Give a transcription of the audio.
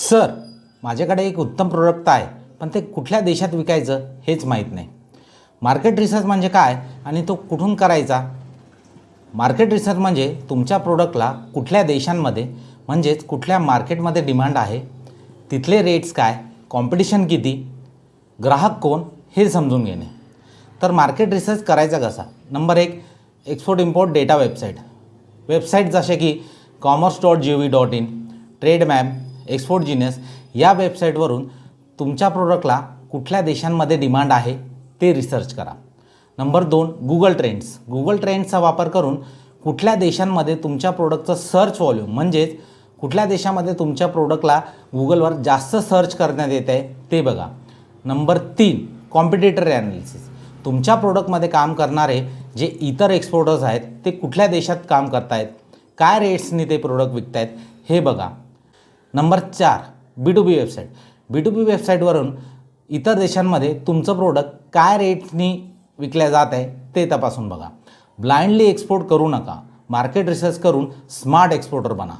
Sir, माझ्याकडे एक उत्तम प्रोडक्ट आहे, पण ते कुठल्या देशात विकायचं हेच माहीत नाही. मार्केट रिसर्च म्हणजे काय आणि तो कुठून करायचा? मार्केट रिसर्च म्हणजे तुमच्या प्रोडक्टला कुठल्या देशांमध्ये म्हणजेच कुठल्या मार्केटमध्ये डिमांड आहे, तिथले रेट्स काय, कॉम्पिटिशन किती, ग्राहक कोण हे समजून घेणे. तर मार्केट रिसर्च करायचा कसा? Number 1, export import data website जसे की commerce.gov.in, ट्रेडमॅप, एक्सपोर्ट जीनियस या वेबसाईटवरून तुमच्या प्रोडक्टला कुठल्या देशांमध्ये डिमांड आहे ते रिसर्च करा. नंबर 2, गुगल ट्रेंड्सचा वापर करून कुठल्या देशांमध्ये तुमच्या प्रोडक्टचं सर्च व्हॉल्यूम म्हणजेच कुठल्या देशामध्ये तुमच्या प्रोडक्टला गुगलवर जास्त सर्च करण्यात येत आहे ते बघा. Number 3, competitor analysis. तुमच्या प्रोडक्टमध्ये काम करणारे जे इतर एक्सपोर्टर्स आहेत ते कुठल्या देशात काम करतायत, काय रेट्सनी ते प्रोडक्ट विकतायत हे बघा. Number 4, B2B website. B2B वेबसाईटवरून इतर देशांमध्ये तुमचं प्रोडक्ट काय रेटनी विकल्या जात आहे ते तपासून बघा. ब्लाइंडली एक्सपोर्ट करू नका. मार्केट रिसर्च करून स्मार्ट एक्सपोर्टर बना.